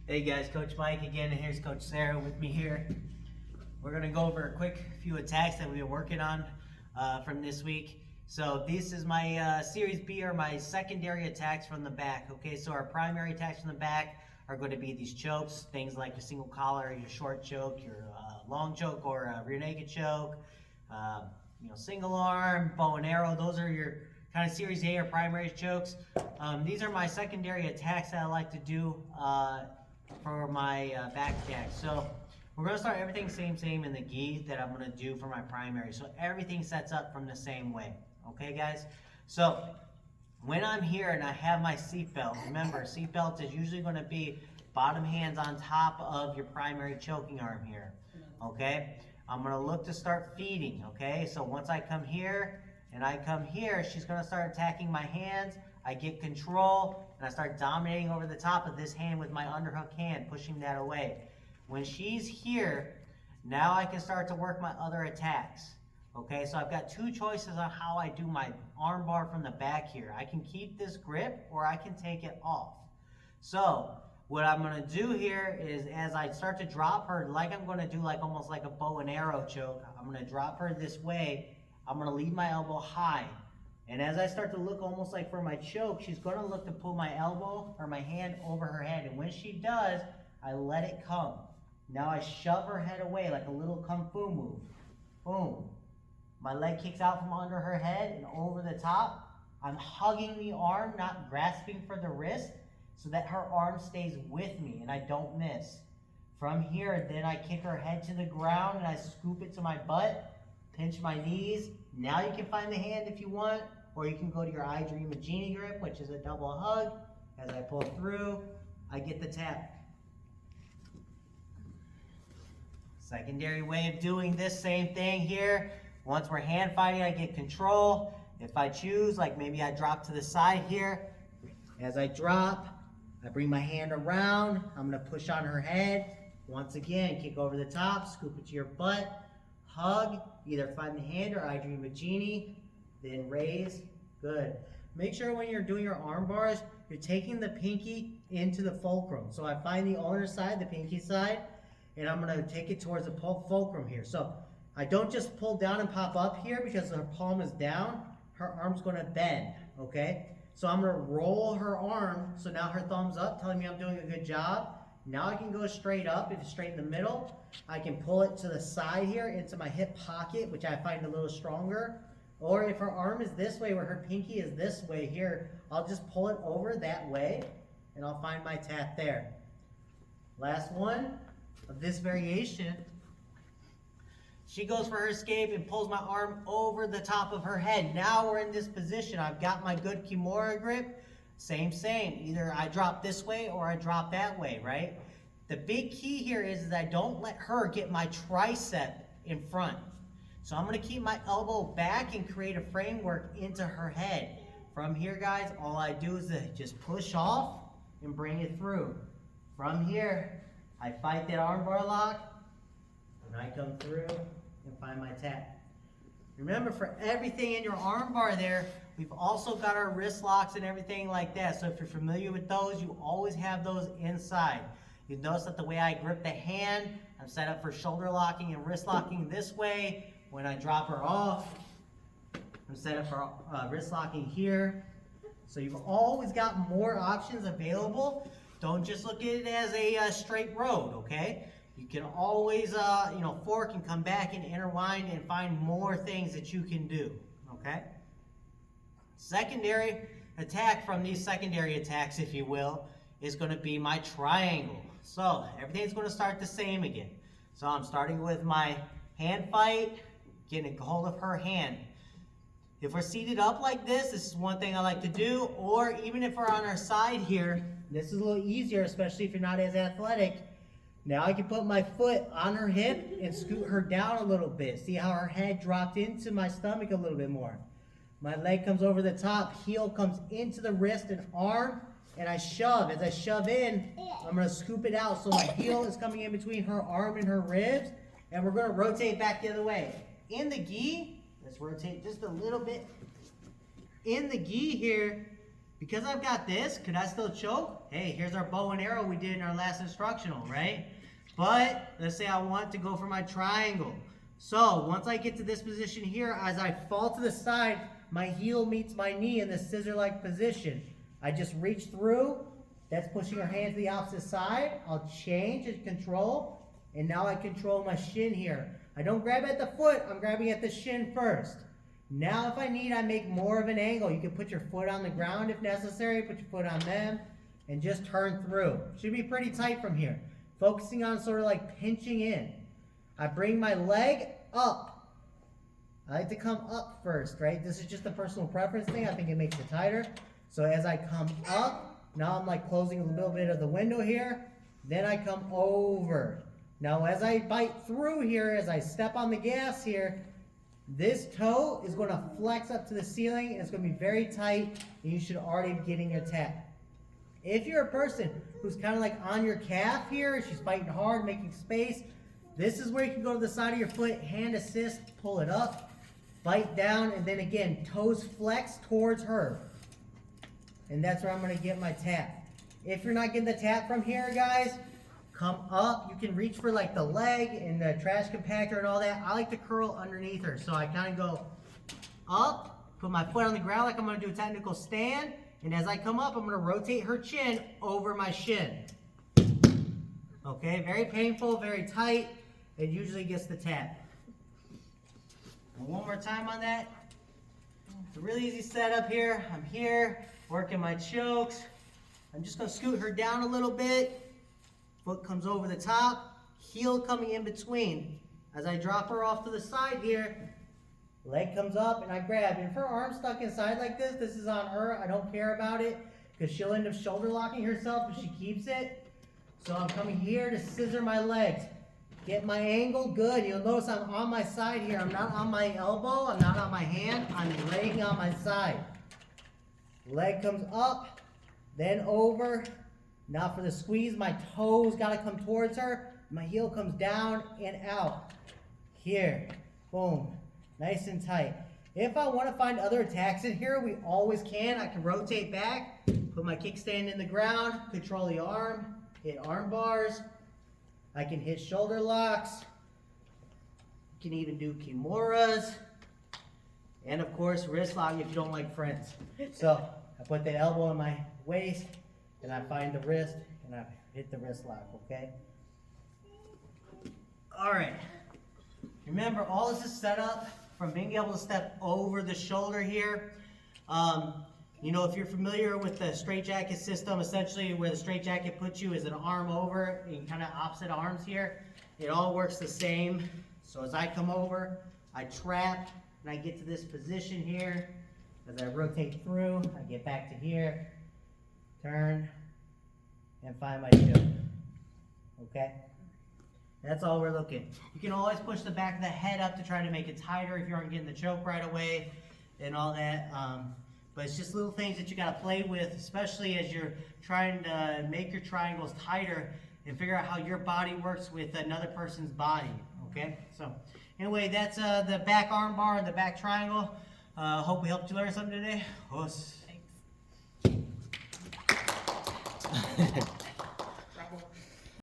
Hey guys, Coach Mike again, and here's Coach Sarah with me here. We're gonna go over a quick few attacks that we've been working on from this week. So this is my Series B, or my secondary attacks from the back. Okay, so our primary attacks from the back are going to be these chokes, things like your single collar, your short choke, your long choke, or rear naked choke, single arm, bow and arrow. Those are your kind of Series A or primary chokes. These are my secondary attacks that I like to do for my back attack. So we're going to start everything same in the gi that I'm going to do for my primary. So everything sets up from the same way. Okay, guys? So when I'm here and I have my seatbelt, remember, seatbelt is usually going to be bottom hands on top of your primary choking arm here. Okay? I'm going to look to start feeding. Okay? So once I come here and I come here, she's going to start attacking my hands. I get control and I start dominating over the top of this hand with my underhook hand, pushing that away. When she's here, now I can start to work my other attacks. Okay, so I've got two choices on how I do my arm bar from the back here. I can keep this grip or I can take it off. So what I'm going to do here is, as I start to drop her, like I'm going to do like almost like a bow and arrow choke, I'm going to drop her this way. I'm going to leave my elbow high. And as I start to look almost like for my choke, she's going to look to pull my elbow or my hand over her head. And when she does, I let it come. Now I shove her head away like a little kung fu move. Boom. My leg kicks out from under her head and over the top. I'm hugging the arm, not grasping for the wrist, so that her arm stays with me and I don't miss. From here, then I kick her head to the ground and I scoop it to my butt, pinch my knees. Now you can find the hand if you want, or you can go to your I Dream of Genie grip, which is a double hug. As I pull through, I get the tap. Secondary way of doing this same thing here. Once we're hand fighting, I get control. If I choose, like maybe I drop to the side here. As I drop, I bring my hand around. I'm going to push on her head. Once again, kick over the top, scoop it to your butt, hug, either find the hand or I Dream of Genie, then raise. Good. Make sure when you're doing your arm bars, you're taking the pinky into the fulcrum. So I find the owner side, the pinky side, and I'm going to take it towards the fulcrum here. So I don't just pull down and pop up here because her palm is down. Her arm's going to bend, okay? So I'm going to roll her arm, so now her thumb's up, telling me I'm doing a good job. Now I can go straight up. If it's straight in the middle, I can pull it to the side here into my hip pocket, which I find a little stronger. Or if her arm is this way, where her pinky is this way here, I'll just pull it over that way, and I'll find my tap there. Last one of this variation. She goes for her escape and pulls my arm over the top of her head. Now we're in this position. I've got my good Kimura grip. Same. Either I drop this way or I drop that way, right? The big key here is that I don't let her get my tricep in front. So I'm going to keep my elbow back and create a framework into her head. From here, guys, all I do is just push off and bring it through. From here, I fight that armbar lock, and I come through and find my tap. Remember, for everything in your armbar there, we've also got our wrist locks and everything like that. So if you're familiar with those, you always have those inside. You notice that the way I grip the hand, I'm set up for shoulder locking and wrist locking this way. When I drop her off, I'm set up for wrist locking here. So you've always got more options available. Don't just look at it as a straight road, okay? You can always, fork and come back and interwind and find more things that you can do, okay? Secondary attack from these secondary attacks, if you will, is going to be my triangle. So everything's going to start the same again. So I'm starting with my hand fight, getting a hold of her hand. If we're seated up like this is one thing I like to do, or even if we're on our side here, this is a little easier, especially if you're not as athletic. Now I can put my foot on her hip and scoot her down a little bit. See how her head dropped into my stomach a little bit more. My leg comes over the top, heel comes into the wrist and arm, and I shove. As I shove in, I'm going to scoop it out so my heel is coming in between her arm and her ribs, and we're going to rotate back the other way. In the gi, let's rotate just a little bit. In the gi here, Because I've got this, could I still choke? Hey, here's our bow and arrow we did in our last instructional, right? But let's say I want to go for my triangle. So once I get to this position here, as I fall to the side, my heel meets my knee in the scissor-like position. I just reach through. That's pushing our hand to the opposite side. I'll change and control. And now I control my shin here. I don't grab at the foot, I'm grabbing at the shin first. Now if I need, I make more of an angle. You can put your foot on the ground if necessary, put your foot on them, and just turn through. Should be pretty tight from here. Focusing on sort of like pinching in. I bring my leg up. I like to come up first, right? This is just a personal preference thing. I think it makes it tighter. So as I come up, now I'm like closing a little bit of the window here. Then I come over. Now as I bite through here, as I step on the gas here, this toe is going to flex up to the ceiling, and it's going to be very tight, and you should already be getting your tap. If you're a person who's kind of like on your calf here, she's fighting hard, making space, this is where you can go to the side of your foot, hand assist, pull it up, bite down, and then again, toes flex towards her. And that's where I'm going to get my tap. If you're not getting the tap from here, guys, come up. You can reach for like the leg and the trash compactor and all that. I like to curl underneath her. So I kind of go up, put my foot on the ground like I'm going to do a technical stand. And as I come up, I'm going to rotate her chin over my shin. Okay, very painful, very tight. It usually gets the tap. And one more time on that. It's a really easy setup here. I'm here, working my chokes. I'm just going to scoot her down a little bit. Foot comes over the top, heel coming in between. As I drop her off to the side here, leg comes up and I grab. And if her arm's stuck inside like this, this is on her. I don't care about it because she'll end up shoulder locking herself if she keeps it. So I'm coming here to scissor my legs. Get my angle good. You'll notice I'm on my side here. I'm not on my elbow. I'm not on my hand. I'm laying on my side. Leg comes up, then over. Now for the squeeze, my toes got to come towards her. My heel comes down and out. Here. Boom. Nice and tight. If I want to find other attacks in here, we always can. I can rotate back, put my kickstand in the ground, control the arm, hit arm bars. I can hit shoulder locks. You can even do kimuras. And of course, wrist lock if you don't like friends. So I put the elbow in my waist, and I find the wrist, and I hit the wrist lock, okay? All right. Remember, all this is set up from being able to step over the shoulder here. You know, if you're familiar with the straitjacket system, essentially where the straitjacket puts you is an arm over, and kind of opposite arms here. It all works the same. So as I come over, I trap, and I get to this position here. As I rotate through, I get back to here, turn, and find my choke. Okay? That's all we're looking. You can always push the back of the head up to try to make it tighter if you aren't getting the choke right away and all that. But it's just little things that you got to play with, especially as you're trying to make your triangles tighter and figure out how your body works with another person's body. Okay? So anyway, that's the back arm bar and the back triangle. Hope we helped you learn something today. Thanks.